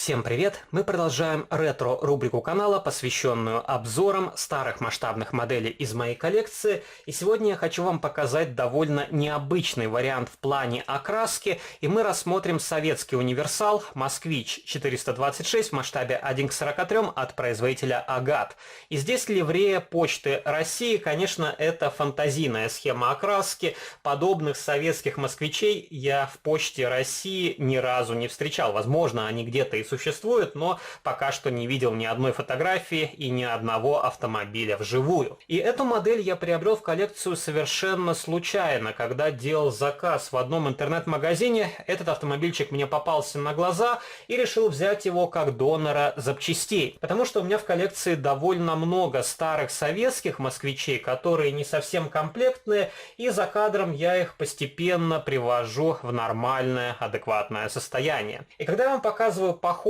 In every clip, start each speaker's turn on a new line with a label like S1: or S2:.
S1: Всем привет! Мы продолжаем ретро-рубрику канала, посвященную обзорам старых масштабных моделей из моей коллекции. И сегодня я хочу вам показать довольно необычный вариант в плане окраски. И мы рассмотрим советский универсал Москвич 426 в масштабе 1:43 от производителя Агат. И здесь ливрея Почты России. Конечно, это фантазийная схема окраски. Подобных советских москвичей я в Почте России ни разу не встречал. Возможно, они где-то и существует, но пока что не видел ни одной фотографии и ни одного автомобиля вживую. И эту модель я приобрел в коллекцию совершенно случайно, когда делал заказ в одном интернет-магазине. Этот автомобильчик мне попался на глаза и решил взять его как донора запчастей. Потому что у меня в коллекции довольно много старых советских москвичей, которые не совсем комплектные, и за кадром я их постепенно привожу в нормальное, адекватное состояние. И когда я вам показываю похожие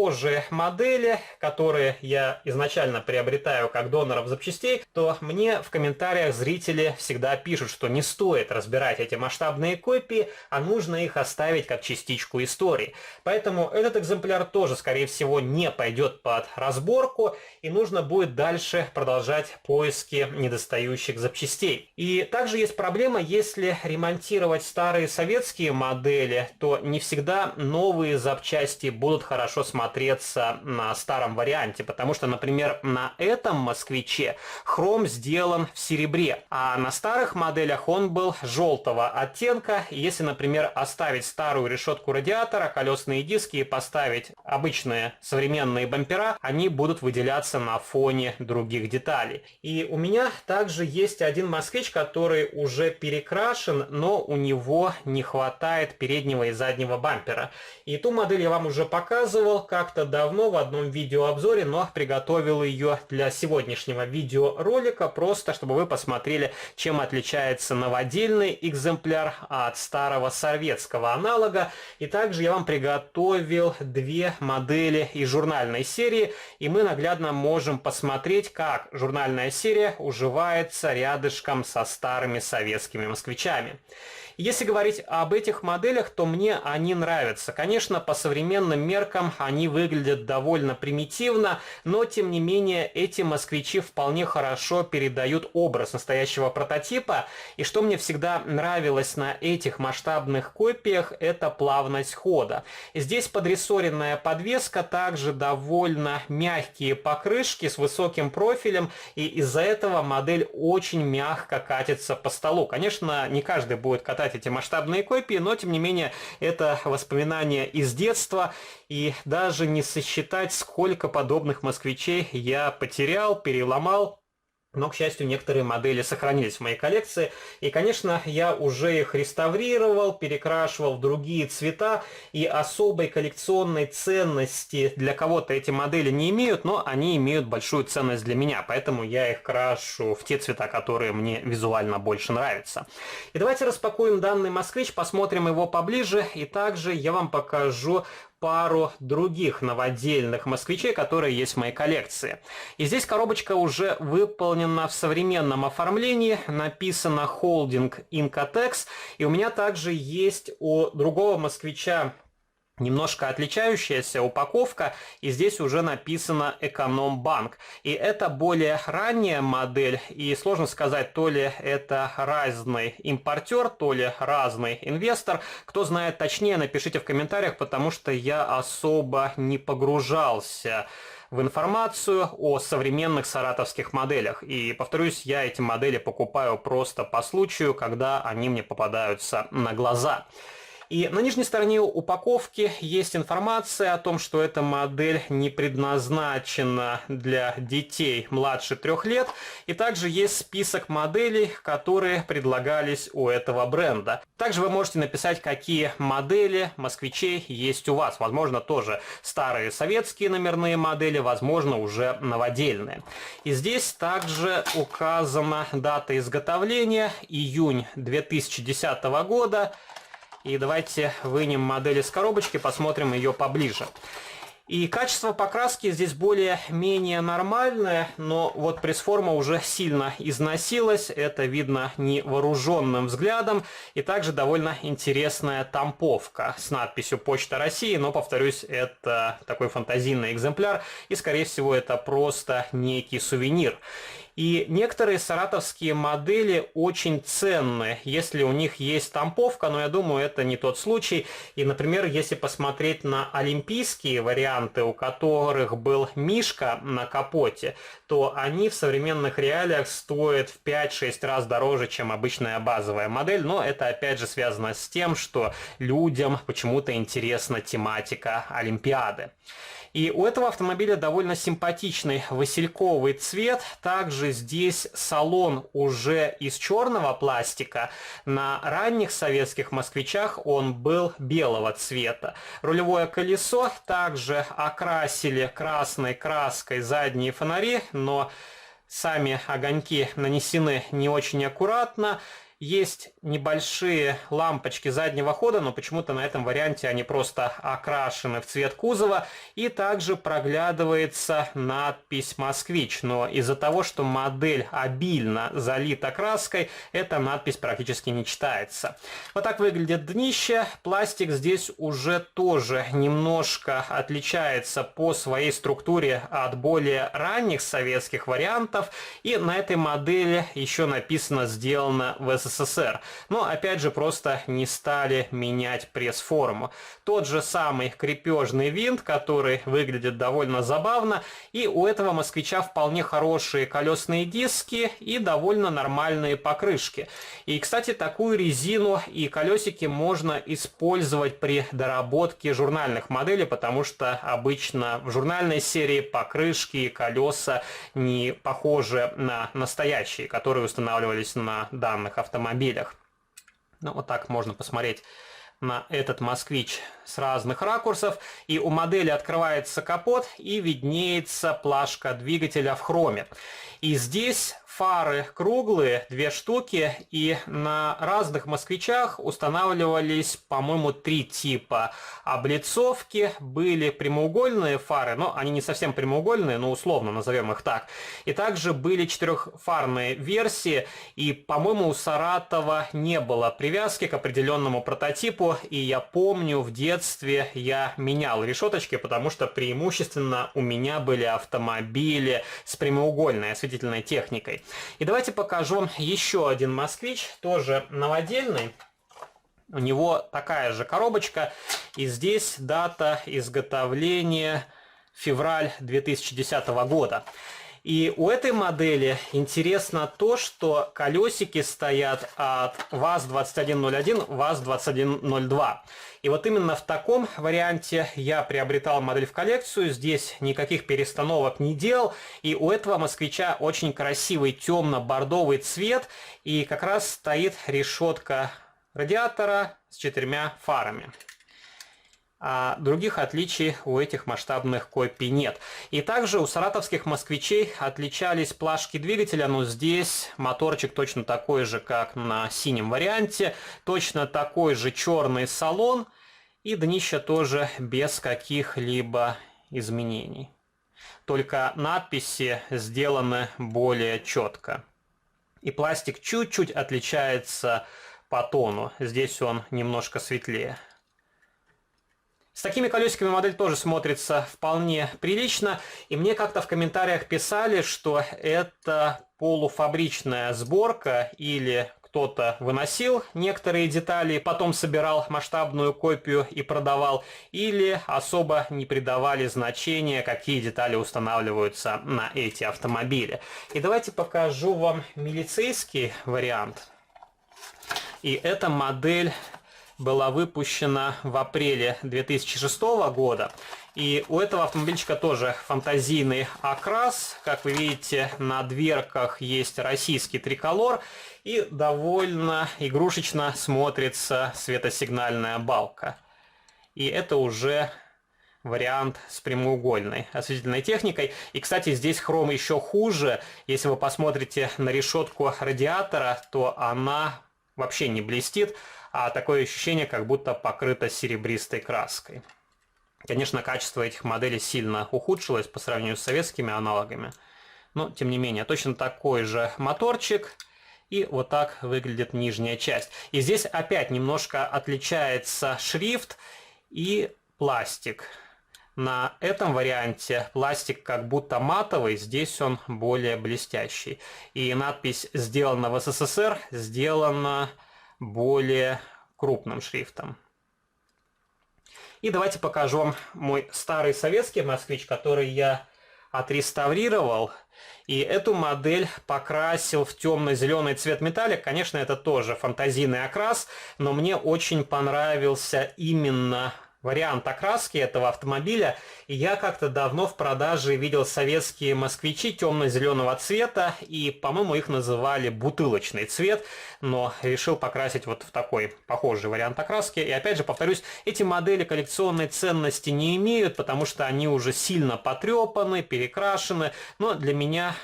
S1: модели, которые я изначально приобретаю как доноров запчастей, то мне в комментариях зрители всегда пишут, что не стоит разбирать эти масштабные копии, а нужно их оставить как частичку истории. Поэтому этот экземпляр тоже, скорее всего, не пойдет под разборку, и нужно будет дальше продолжать поиски недостающих запчастей. И также есть проблема, если ремонтировать старые советские модели, то не всегда новые запчасти будут хорошо смотреться на старом варианте, потому что, например, на этом москвиче хром сделан в серебре, а на старых моделях он был желтого оттенка. Если, например, оставить старую решетку радиатора, колесные диски и поставить обычные современные бампера, они будут выделяться на фоне других деталей. И у меня также есть один москвич, который уже перекрашен, но у него не хватает переднего и заднего бампера. И ту модель я вам уже показывал как-то давно в одном видеообзоре, но приготовил ее для сегодняшнего видеоролика, просто чтобы вы посмотрели, чем отличается новодельный экземпляр от старого советского аналога. И также я вам приготовил две модели из журнальной серии, и мы наглядно можем посмотреть, как журнальная серия уживается рядышком со старыми советскими москвичами. Если говорить об этих моделях, то мне они нравятся. Конечно, по современным меркам они выглядят довольно примитивно, но тем не менее эти москвичи вполне хорошо передают образ настоящего прототипа. И что мне всегда нравилось на этих масштабных копиях, это плавность хода. Здесь подрессоренная подвеска, также довольно мягкие покрышки с высоким профилем, и из-за этого модель очень мягко катится по столу. Конечно, не каждый будет катать эти масштабные копии, но тем не менее это воспоминания из детства, и даже не сосчитать, сколько подобных москвичей я потерял, переломал. Но, к счастью, некоторые модели сохранились в моей коллекции. И, конечно, я уже их реставрировал, перекрашивал в другие цвета. И особой коллекционной ценности для кого-то эти модели не имеют, но они имеют большую ценность для меня. Поэтому я их крашу в те цвета, которые мне визуально больше нравятся. И давайте распакуем данный москвич, посмотрим его поближе. И также я вам покажу пару других новодельных москвичей, которые есть в моей коллекции. И здесь коробочка уже выполнена в современном оформлении, написано Holding Incotex, и у меня также есть у другого москвича немножко отличающаяся упаковка, и здесь уже написано Экономбанк. И это более ранняя модель, и сложно сказать, то ли это разный импортер, то ли разный инвестор. Кто знает точнее, напишите в комментариях, потому что я особо не погружался в информацию о современных саратовских моделях. И, повторюсь, я эти модели покупаю просто по случаю, когда они мне попадаются на глаза. И на нижней стороне упаковки есть информация о том, что эта модель не предназначена для детей младше 3 лет. И также есть список моделей, которые предлагались у этого бренда. Также вы можете написать, какие модели москвичей есть у вас. Возможно, тоже старые советские номерные модели, возможно, уже новодельные. И здесь также указана дата изготовления, июнь 2010 года. И давайте вынем модель из коробочки, посмотрим ее поближе. И качество покраски здесь более-менее нормальное, но вот пресс-форма уже сильно износилась, это видно невооруженным взглядом, и также довольно интересная тамповка с надписью «Почта России», но, повторюсь, это такой фантазийный экземпляр, и, скорее всего, это просто некий сувенир. И некоторые саратовские модели очень ценны, если у них есть тамповка, но я думаю, это не тот случай. И, например, если посмотреть на олимпийские варианты, у которых был мишка на капоте, то они в современных реалиях стоят в 5-6 раз дороже, чем обычная базовая модель. Но это опять же связано с тем, что людям почему-то интересна тематика Олимпиады. И у этого автомобиля довольно симпатичный васильковый цвет. Также здесь салон уже из черного пластика. На ранних советских москвичах он был белого цвета. Рулевое колесо также окрасили красной краской задние фонари, но сами огоньки нанесены не очень аккуратно. Есть небольшие лампочки заднего хода, но почему-то на этом варианте они просто окрашены в цвет кузова. И также проглядывается надпись «Москвич». Но из-за того, что модель обильно залита краской, эта надпись практически не читается. Вот так выглядит днище. Пластик здесь уже тоже немножко отличается по своей структуре от более ранних советских вариантов. И на этой модели еще написано «Сделано в СССР». Но опять же просто не стали менять пресс-форму. Тот же самый крепежный винт, который выглядит довольно забавно. И у этого москвича вполне хорошие колесные диски и довольно нормальные покрышки. И, кстати, такую резину и колесики можно использовать при доработке журнальных моделей, потому что обычно в журнальной серии покрышки и колеса не похожи на настоящие, которые устанавливались на данных автомобилях. Ну, вот так можно посмотреть на этот москвич с разных ракурсов. И у модели открывается капот и виднеется плашка двигателя в хроме. И здесь фары круглые, 2 штуки, и на разных москвичах устанавливались, по-моему, 3 типа облицовки. Были прямоугольные фары, но они не совсем прямоугольные, но условно назовем их так. И также были 4-фарные версии, и, по-моему, у Саратова не было привязки к определенному прототипу, и я помню, в детстве я менял решеточки, потому что преимущественно у меня были автомобили с прямоугольной осветительной техникой. И давайте покажу вам еще один москвич, тоже новодельный. У него такая же коробочка, и здесь дата изготовления февраль 2010 года. И у этой модели интересно то, что колесики стоят от ВАЗ-2101, ВАЗ-2102. И вот именно в таком варианте я приобретал модель в коллекцию. Здесь никаких перестановок не делал. И у этого москвича очень красивый темно-бордовый цвет. И как раз стоит решетка радиатора с 4 фарами. А других отличий у этих масштабных копий нет. И также у саратовских москвичей отличались плашки двигателя, но здесь моторчик точно такой же, как на синем варианте. Точно такой же черный салон. И днище тоже без каких-либо изменений. Только надписи сделаны более четко. И пластик чуть-чуть отличается по тону. Здесь он немножко светлее. С такими колесиками модель тоже смотрится вполне прилично. И мне как-то в комментариях писали, что это полуфабричная сборка, или кто-то выносил некоторые детали, потом собирал масштабную копию и продавал, или особо не придавали значения, какие детали устанавливаются на эти автомобили. И давайте покажу вам милицейский вариант. И эта модель была выпущена в апреле 2006 года. И у этого автомобильчика тоже фантазийный окрас. Как вы видите, на дверках есть российский триколор. И довольно игрушечно смотрится светосигнальная балка. И это уже вариант с прямоугольной осветительной техникой. И, кстати, здесь хром еще хуже. Если вы посмотрите на решетку радиатора, то она вообще не блестит, а такое ощущение, как будто покрыта серебристой краской. Конечно, качество этих моделей сильно ухудшилось по сравнению с советскими аналогами, но тем не менее точно такой же моторчик. И вот так выглядит нижняя часть. И здесь опять немножко отличается шрифт и пластик. На этом варианте пластик как будто матовый, здесь он более блестящий. И надпись «Сделано в СССР» сделана более крупным шрифтом. И давайте покажу вам мой старый советский москвич, который я отреставрировал. И эту модель покрасил в темно-зеленый цвет металлик. Конечно, это тоже фантазийный окрас, но мне очень понравился именно вариант окраски этого автомобиля. И я как-то давно в продаже видел советские москвичи темно-зеленого цвета, и, по-моему, их называли бутылочный цвет, но решил покрасить вот в такой похожий вариант окраски. И опять же, повторюсь, эти модели коллекционной ценности не имеют, потому что они уже сильно потрепаны, перекрашены, но для меня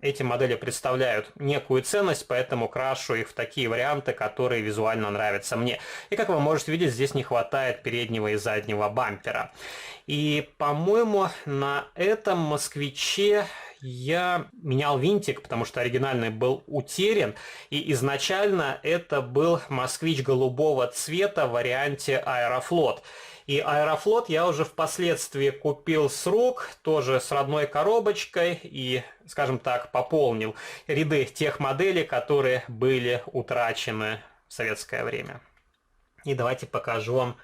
S1: эти модели представляют некую ценность, поэтому крашу их в такие варианты, которые визуально нравятся мне. И как вы можете видеть, здесь не хватает переднего и заднего бампера. И, по-моему, на этом москвиче я менял винтик, потому что оригинальный был утерян. И изначально это был москвич голубого цвета в варианте Аэрофлот. И Аэрофлот я уже впоследствии купил с рук, тоже с родной коробочкой, и, скажем так, пополнил ряды тех моделей, которые были утрачены в советское время. И давайте покажу вам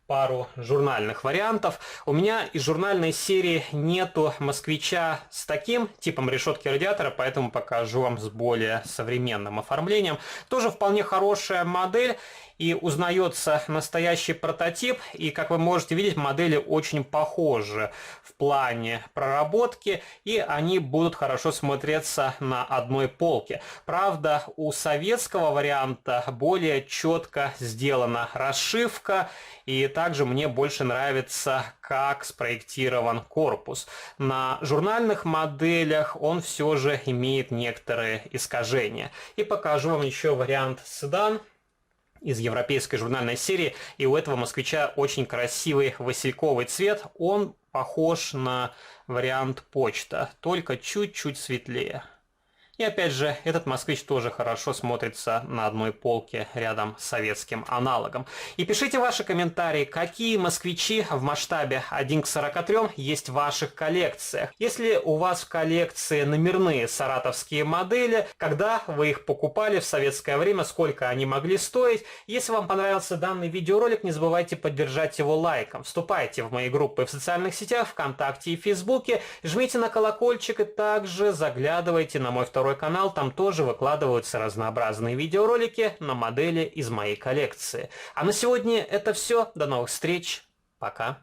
S1: пару журнальных вариантов. У меня из журнальной серии нету москвича с таким типом решетки радиатора, поэтому покажу вам с более современным оформлением. Тоже вполне хорошая модель. И узнается настоящий прототип, и, как вы можете видеть, модели очень похожи в плане проработки, и они будут хорошо смотреться на одной полке. Правда, у советского варианта более четко сделана расшивка, и также мне больше нравится, как спроектирован корпус. На журнальных моделях он все же имеет некоторые искажения. И покажу вам еще вариант седан из европейской журнальной серии, и у этого москвича очень красивый васильковый цвет, он похож на вариант почта, только чуть-чуть светлее. И опять же, этот москвич тоже хорошо смотрится на одной полке рядом с советским аналогом. И пишите ваши комментарии, какие москвичи в масштабе 1:43 есть в ваших коллекциях. Если у вас в коллекции номерные саратовские модели, когда вы их покупали в советское время, сколько они могли стоить. Если вам понравился данный видеоролик, не забывайте поддержать его лайком. Вступайте в мои группы в социальных сетях, ВКонтакте и Фейсбуке, жмите на колокольчик и также заглядывайте на мой второй канал, там тоже выкладываются разнообразные видеоролики на модели из моей коллекции. А на сегодня это все. До новых встреч. Пока.